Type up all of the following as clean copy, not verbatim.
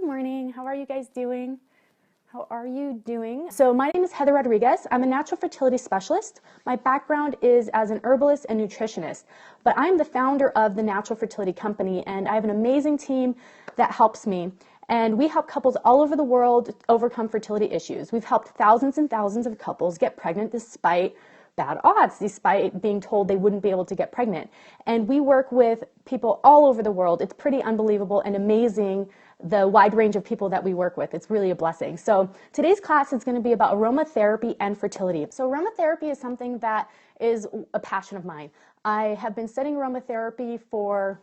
morning. How are you guys doing? How are you doing? So my name is Heather Rodriguez. I'm a natural fertility specialist. My background is as an herbalist and nutritionist, but I'm the founder of the Natural Fertility Company, and I have an amazing team that helps me. And we help couples all over the world overcome fertility issues. We've helped thousands and thousands of couples get pregnant despite bad odds, despite being told they wouldn't be able to get pregnant. And we work with people all over the world. It's pretty unbelievable and amazing, the wide range of people that we work with. It's really a blessing. So today's class is going to be about aromatherapy and fertility. So aromatherapy is something that is a passion of mine. I have been studying aromatherapy for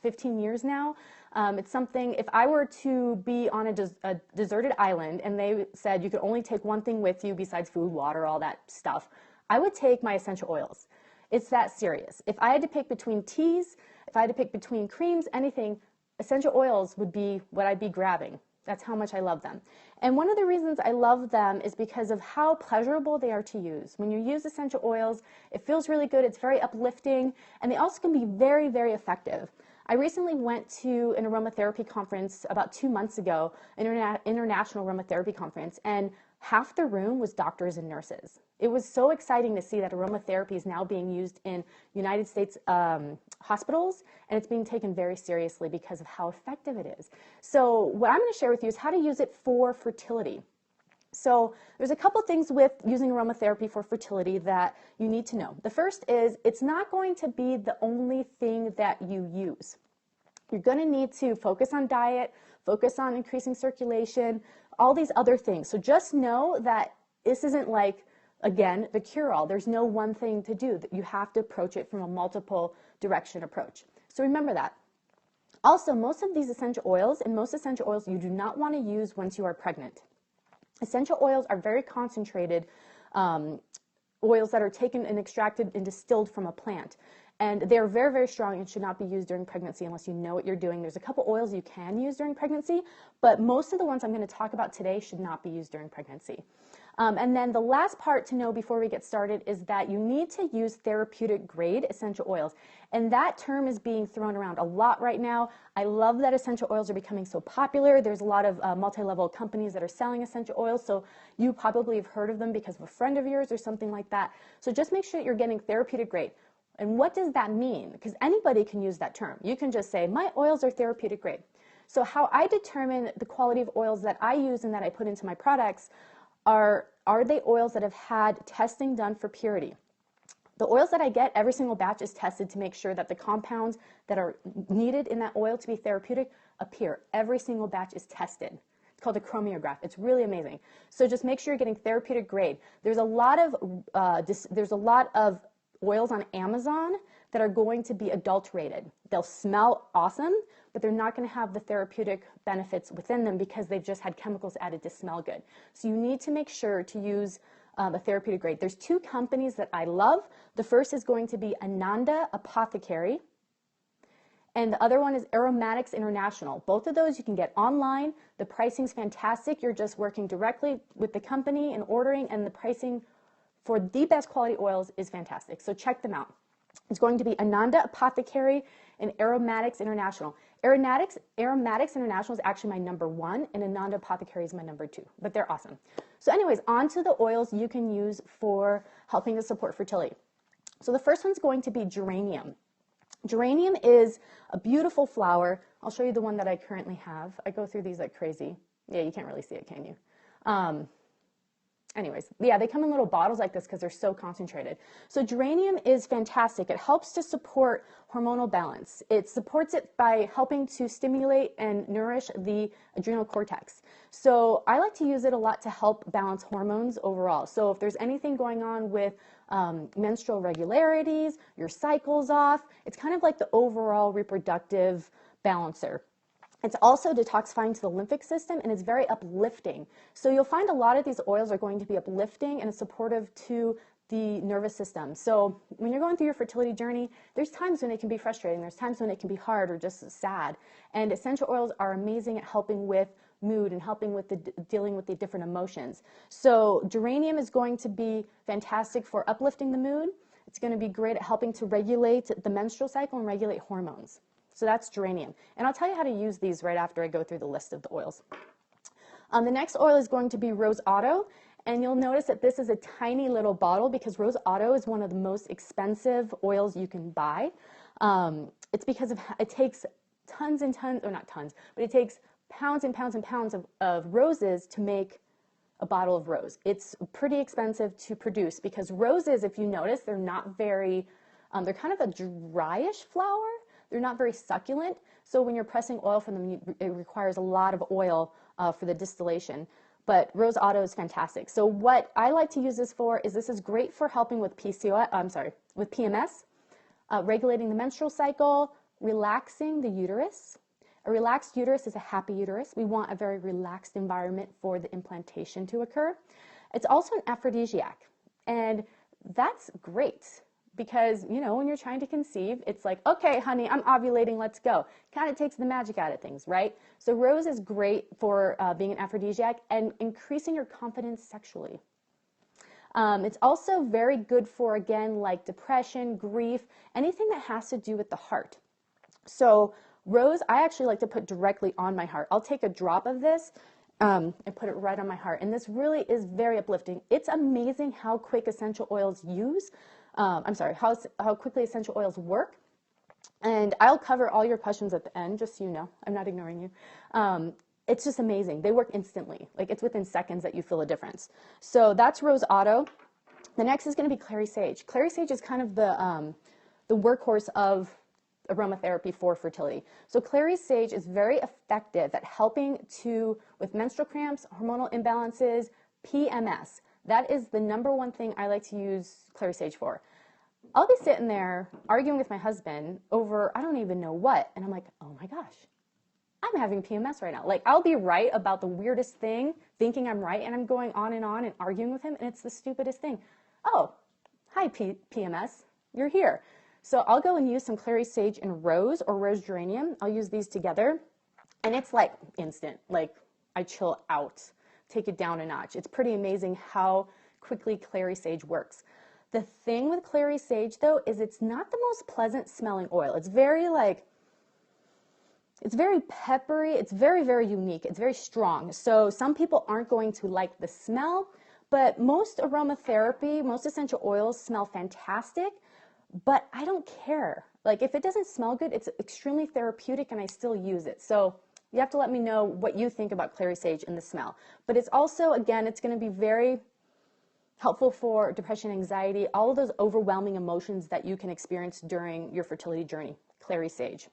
15 years now. It's something, if I were to be on a deserted island and they said you could only take one thing with you besides food, water, all that stuff, I would take my essential oils. It's that serious. If I had to pick between teas, if I had to pick between creams, anything, essential oils would be what I'd be grabbing. That's how much I love them. And one of the reasons I love them is because of how pleasurable they are to use. When you use essential oils, it feels really good, it's very uplifting, and they also can be very, very effective. I recently went to an aromatherapy conference about 2 months ago, an international aromatherapy conference, and half the room was doctors and nurses. It was so exciting to see that aromatherapy is now being used in United States hospitals, and it's being taken very seriously because of how effective it is. So what I'm going to share with you is how to use it for fertility. So there's a couple things with using aromatherapy for fertility that you need to know. The first is it's not going to be the only thing that you use. You're going to need to focus on diet, focus on increasing circulation, all these other things. So just know that this isn't like, again, the cure-all. There's no one thing to do. You have to approach it from a multiple direction approach. So remember that. Also, most of these essential oils, and most essential oils you do not want to use once you are pregnant. Essential oils are very concentrated oils that are taken and extracted and distilled from a plant. And they're very, very strong and should not be used during pregnancy unless you know what you're doing. There's a couple oils you can use during pregnancy, but most of the ones I'm going to talk about today should not be used during pregnancy. And then the last part to know before we get started is that you need to use therapeutic grade essential oils. And that term is being thrown around a lot right now. I love that essential oils are becoming so popular. There's a lot of multi-level companies that are selling essential oils, so you probably have heard of them because of a friend of yours or something like that. So just make sure that you're getting therapeutic grade. And what does that mean? Because anybody can use that term. You can just say, my oils are therapeutic grade. So how I determine the quality of oils that I use and that I put into my products are they oils that have had testing done for purity? The oils that I get, every single batch is tested to make sure that the compounds that are needed in that oil to be therapeutic appear. Every single batch is tested. It's called a chromiograph. It's really amazing. So just make sure you're getting therapeutic grade. There's a lot of oils on Amazon that are going to be adulterated. They'll smell awesome, but they're not going to have the therapeutic benefits within them because they've just had chemicals added to smell good. So you need to make sure to use a therapeutic grade. There's two companies that I love. The first is going to be Ananda Apothecary, and the other one is Aromatics International. Both of those you can get online. The pricing's fantastic. You're just working directly with the company and ordering, and the pricing for the best quality oils is fantastic. So check them out. It's going to be Ananda Apothecary and Aromatics International. Aromatics International is actually my #1, and Ananda Apothecary is my #2, but they're awesome. So anyways, on to the oils you can use for helping to support fertility. So the first one's going to be geranium. Geranium is a beautiful flower. I'll show you the one that I currently have. I go through these like crazy. Yeah, you can't really see it, can you? Anyways, yeah, they come in little bottles like this because they're so concentrated. So geranium is fantastic. It helps to support hormonal balance. It supports it by helping to stimulate and nourish the adrenal cortex. So I like to use it a lot to help balance hormones overall. So if there's anything going on with menstrual irregularities, your cycle's off, it's kind of like the overall reproductive balancer. It's also detoxifying to the lymphic system, and it's very uplifting. So you'll find a lot of these oils are going to be uplifting and supportive to the nervous system. So when you're going through your fertility journey, there's times when it can be frustrating. There's times when it can be hard or just sad. And essential oils are amazing at helping with mood and helping with dealing with the different emotions. So geranium is going to be fantastic for uplifting the mood. It's going to be great at helping to regulate the menstrual cycle and regulate hormones. So that's geranium. And I'll tell you how to use these right after I go through the list of the oils. The next oil is going to be Rose Otto. And you'll notice that this is a tiny little bottle because Rose Otto is one of the most expensive oils you can buy. It's because it takes tons and tons, or not tons, but it takes pounds and pounds and pounds of roses to make a bottle of rose. It's pretty expensive to produce because roses, if you notice, they're not very, they're kind of a dryish flower. They're not very succulent. So when you're pressing oil from them, it requires a lot of oil for the distillation. But Rose Otto is fantastic. So what I like to use this for is this is great for helping with with PMS, regulating the menstrual cycle, relaxing the uterus. A relaxed uterus is a happy uterus. We want a very relaxed environment for the implantation to occur. It's also an aphrodisiac, and that's great because, you know, when you're trying to conceive, it's like, okay, honey, I'm ovulating, let's go. Kind of takes the magic out of things, right? So rose is great for being an aphrodisiac and increasing your confidence sexually. It's also very good for, again, like depression, grief, anything that has to do with the heart. So rose, I actually like to put directly on my heart. I'll take a drop of this and put it right on my heart. And this really is very uplifting. It's amazing how quick essential oils how quickly essential oils work. And I'll cover all your questions at the end, just so you know. I'm not ignoring you. It's just amazing. They work instantly. Like, it's within seconds that you feel a difference. So that's Rose Otto. The next is going to be Clary Sage. Clary Sage is kind of the workhorse of aromatherapy for fertility. So Clary Sage is very effective at helping with menstrual cramps, hormonal imbalances, PMS. That is the #1 thing I like to use Clary Sage for. I'll be sitting there arguing with my husband over I don't even know what, and I'm like, oh my gosh, I'm having PMS right now. Like, I'll be right about the weirdest thing, thinking I'm right, and I'm going on and arguing with him, and it's the stupidest thing. Oh, hi PMS, you're here. So I'll go and use some Clary Sage and Rose or Rose Geranium. I'll use these together, and it's like instant. Like, I chill out, take it down a notch. It's pretty amazing how quickly Clary Sage works. The thing with Clary Sage, though, is it's not the most pleasant smelling oil. It's very peppery. It's very, very unique. It's very strong. So some people aren't going to like the smell, but most aromatherapy, most essential oils smell fantastic, but I don't care. Like, if it doesn't smell good, it's extremely therapeutic and I still use it. So you have to let me know what you think about Clary Sage and the smell. But it's also, again, it's going to be very helpful for depression, anxiety, all of those overwhelming emotions that you can experience during your fertility journey. Clary Sage.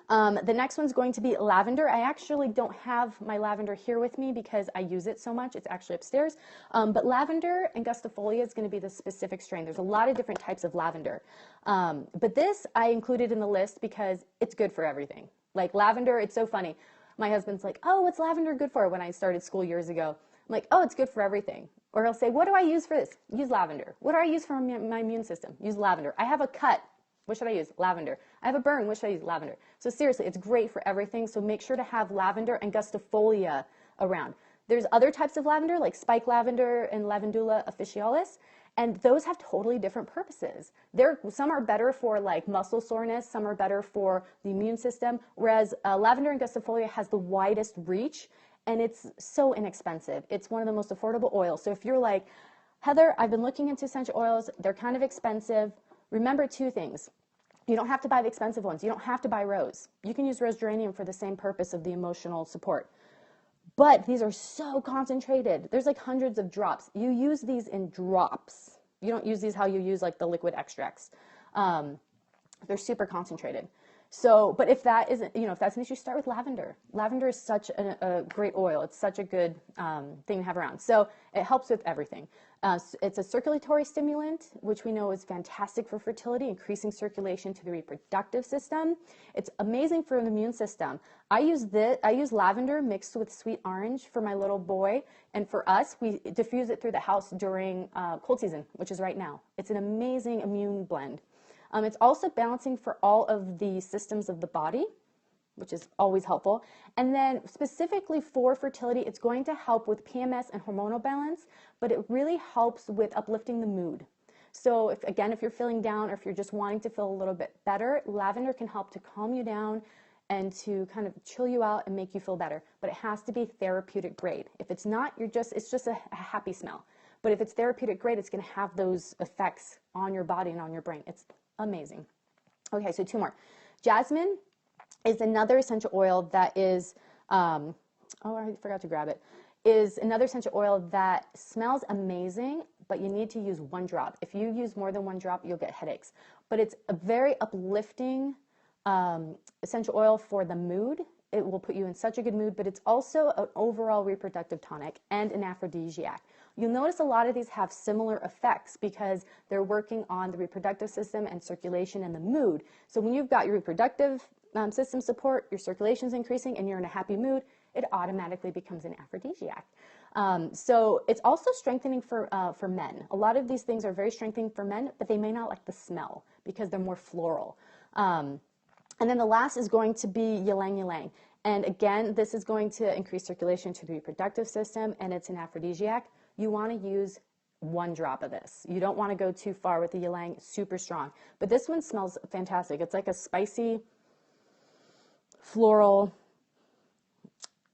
The next one's going to be lavender. I actually don't have my lavender here with me because I use it so much. It's actually upstairs. But lavender angustifolia is going to be the specific strain. There's a lot of different types of lavender. But this I included in the list because it's good for everything. Like lavender, it's so funny. My husband's like, oh, what's lavender good for? When I started school years ago, I'm like, oh, it's good for everything. Or he'll say, what do I use for this? Use lavender. What do I use for my immune system? Use lavender. I have a cut. What should I use? Lavender. I have a burn. What should I use? Lavender. So seriously, it's great for everything. So make sure to have lavender angustifolia around. There's other types of lavender like spike lavender and Lavandula officinalis, and those have totally different purposes. Some are better for like muscle soreness, some are better for the immune system, whereas lavender angustifolia has the widest reach, and it's so inexpensive. It's one of the most affordable oils. So if you're like, Heather, I've been looking into essential oils, they're kind of expensive, remember 2 things. You don't have to buy the expensive ones. You don't have to buy rose. You can use rose geranium for the same purpose of the emotional support. But these are so concentrated. There's like hundreds of drops. You use these in drops. You don't use these how you use like the liquid extracts. They're super concentrated. So, but if that isn't, if that's an issue, start with lavender. Lavender is such a great oil. It's such a good thing to have around. So it helps with everything. It's a circulatory stimulant, which we know is fantastic for fertility, increasing circulation to the reproductive system. It's amazing for the immune system. I use lavender mixed with sweet orange for my little boy, and for us, we diffuse it through the house during cold season, which is right now. It's an amazing immune blend. It's also balancing for all of the systems of the body, which is always helpful. And then specifically for fertility, it's going to help with PMS and hormonal balance, but it really helps with uplifting the mood. So if you're feeling down or if you're just wanting to feel a little bit better, lavender can help to calm you down and to kind of chill you out and make you feel better. But it has to be therapeutic grade. If it's not, it's just a happy smell. But if it's therapeutic grade, it's going to have those effects on your body and on your brain. It's amazing. Okay, so 2 more. Jasmine is another essential oil that is, oh, I forgot to grab it, is another essential oil that smells amazing, but you need to use 1 drop. If you use more than 1 drop, you'll get headaches. But it's a very uplifting essential oil for the mood. It will put you in such a good mood, but it's also an overall reproductive tonic and an aphrodisiac. You'll notice a lot of these have similar effects because they're working on the reproductive system and circulation and the mood. So when you've got your reproductive system support, your circulation's increasing, and you're in a happy mood, it automatically becomes an aphrodisiac. So it's also strengthening for men. A lot of these things are very strengthening for men, but they may not like the smell because they're more floral. And then the last is going to be ylang ylang. And again, this is going to increase circulation to the reproductive system, and it's an aphrodisiac. You want to use 1 drop of this. You don't want to go too far with the ylang, super strong. But this one smells fantastic. It's like a spicy, floral,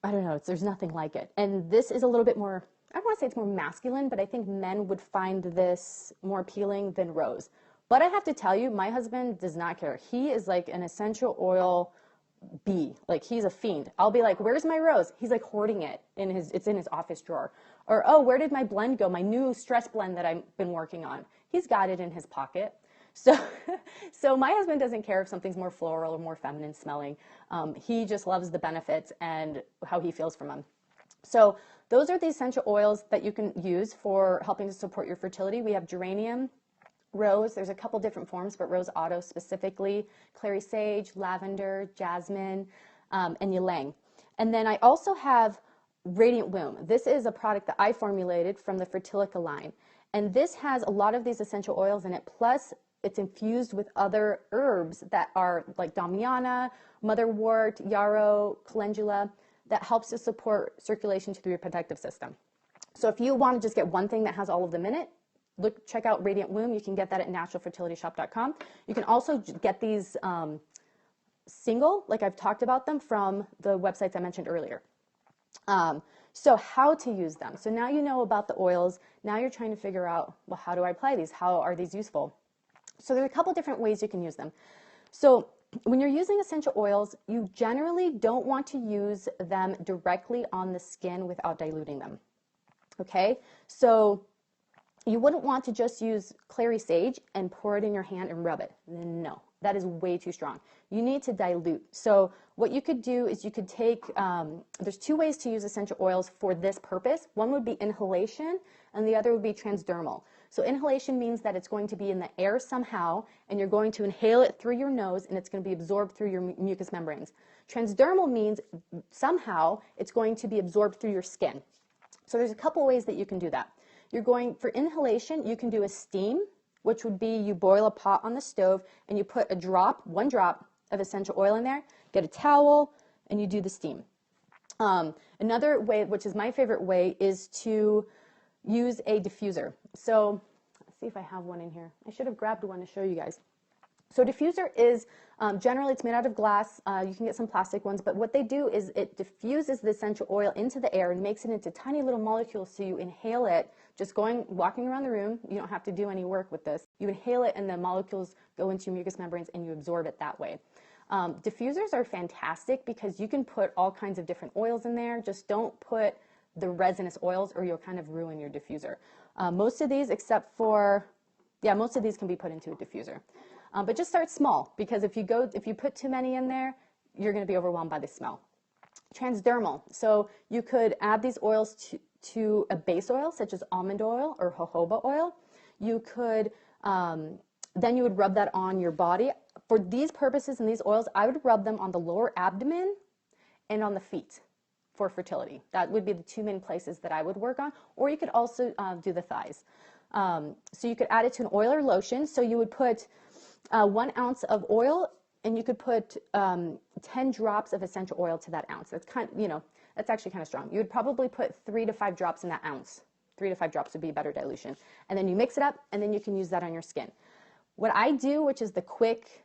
I don't know, there's nothing like it. And this is a little bit more, I don't want to say it's more masculine, but I think men would find this more appealing than rose. But I have to tell you, my husband does not care. He is like an essential oil bee. Like, he's a fiend. I'll be like, where's my rose? He's like hoarding it. It's in his office drawer. Or, oh, where did my blend go? My new stress blend that I've been working on. He's got it in his pocket. So, so my husband doesn't care if something's more floral or more feminine smelling. He just loves the benefits and how he feels from them. So those are the essential oils that you can use for helping to support your fertility. We have geranium, rose, there's a couple different forms, but rose otto specifically, clary sage, lavender, jasmine, and ylang. And then I also have Radiant Womb. This is a product that I formulated from the Fertilica line. And this has a lot of these essential oils in it, plus it's infused with other herbs that are like damiana, motherwort, yarrow, calendula, that helps to support circulation to the reproductive system. So if you want to just get one thing that has all of them in it, check out Radiant Womb. You can get that at naturalfertilityshop.com. You can also get these single, like I've talked about them, from the websites I mentioned earlier. So how to use them. So now you know about the oils. Now you're trying to figure out, well, how do I apply these? How are these useful? So there's a couple different ways you can use them. So when you're using essential oils, you generally don't want to use them directly on the skin without diluting them. Okay? So you wouldn't want to just use clary sage and pour it in your hand and rub it. No, that is way too strong. You need to dilute. So what you could do is you could take, there's 2 ways to use essential oils for this purpose. One would be inhalation and the other would be transdermal. So inhalation means that it's going to be in the air somehow and you're going to inhale it through your nose and it's going to be absorbed through your mucous membranes. Transdermal means somehow it's going to be absorbed through your skin. So there's a couple ways that you can do that. For inhalation, you can do a steam, which would be you boil a pot on the stove and you put 1 drop of essential oil in there, get a towel, and you do the steam. Another way, which is my favorite way, is to use a diffuser. So let's see if I have one in here. I should have grabbed one to show you guys. So diffuser is, generally it's made out of glass. You can get some plastic ones, but what they do is it diffuses the essential oil into the air and makes it into tiny little molecules so you inhale it, just walking around the room. You don't have to do any work with this. You inhale it and the molecules go into your mucous membranes and you absorb it that way. Diffusers are fantastic because you can put all kinds of different oils in there. Just don't put the resinous oils or you'll kind of ruin your diffuser. Most of these, most of these can be put into a diffuser. But just start small because if you put too many in there, you're going to be overwhelmed by the smell. Transdermal. So you could add these oils to a base oil such as almond oil or jojoba oil. You could, then you would rub that on your body. For these purposes and these oils, I would rub them on the lower abdomen and on the feet for fertility. That would be the 2 main places that I would work on. Or you could also do the thighs. So you could add it to an oil or lotion. So you would put 1 ounce of oil and you could put 10 drops of essential oil to that ounce. That's that's actually kind of strong. You would probably put 3 to 5 drops in that ounce 3 to 5 drops would be better dilution. And then you mix it up, and then you can use that on your skin. What I do, which is the quick,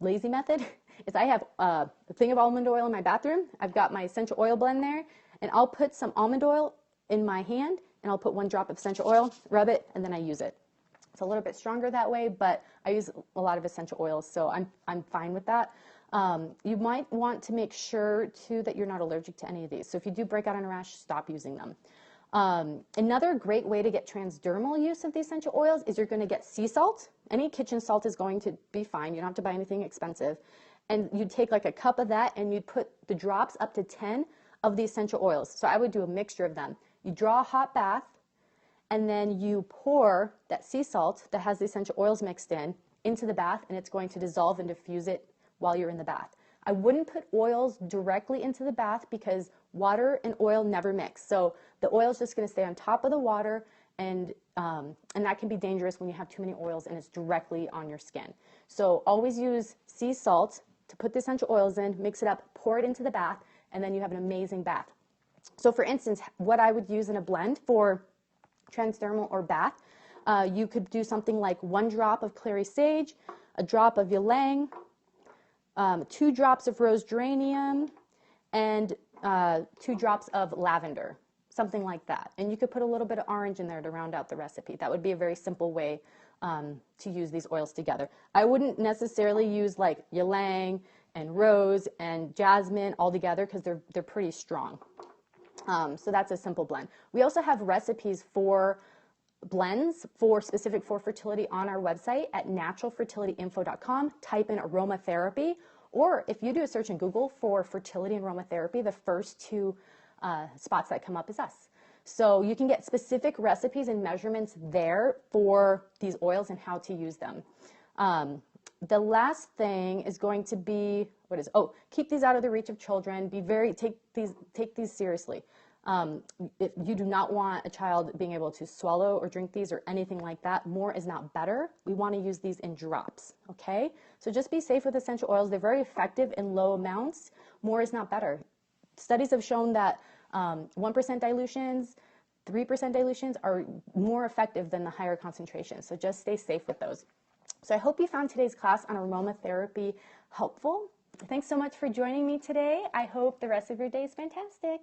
lazy method, is I have a thing of almond oil in my bathroom. I've got my essential oil blend there, and I'll put some almond oil in my hand, and I'll put 1 drop of essential oil, rub it, and then I use it. It's a little bit stronger that way, but I use a lot of essential oils, so I'm fine with that. You might want to make sure, too, that you're not allergic to any of these. So if you do break out in a rash, stop using them. Another great way to get transdermal use of the essential oils is you're going to get sea salt. Any kitchen salt is going to be fine. You don't have to buy anything expensive. And you'd take like a cup of that, and you'd put the drops up to 10 of the essential oils. So I would do a mixture of them. You draw a hot bath, and then you pour that sea salt that has the essential oils mixed in into the bath, and it's going to dissolve and diffuse it while you're in the bath. I wouldn't put oils directly into the bath because water and oil never mix. So the oil is just going to stay on top of the water, and that can be dangerous when you have too many oils and it's directly on your skin. So always use sea salt to put the essential oils in, mix it up, pour it into the bath, and then you have an amazing bath. So for instance, what I would use in a blend for transdermal or bath, you could do something like 1 drop of clary sage, a drop of ylang, 2 drops of rose geranium, and 2 drops of lavender, something like that. And you could put a little bit of orange in there to round out the recipe. That would be a very simple way to use these oils together. I wouldn't necessarily use like ylang and rose and jasmine all together because they're pretty strong. So that's a simple blend. We also have recipes for blends specific for fertility on our website at naturalfertilityinfo.com. Type in aromatherapy, or if you do a search in Google for fertility and aromatherapy, the first 2 spots that come up is us. So you can get specific recipes and measurements there for these oils and how to use them. The last thing is going to be, keep these out of the reach of children. Take these seriously. If you do not want a child being able to swallow or drink these or anything like that, more is not better. We want to use these in drops, okay? So just be safe with essential oils. They're very effective in low amounts. More is not better. Studies have shown that 1% dilutions, 3% dilutions are more effective than the higher concentrations. So just stay safe with those. So I hope you found today's class on aromatherapy helpful. Thanks so much for joining me today. I hope the rest of your day is fantastic.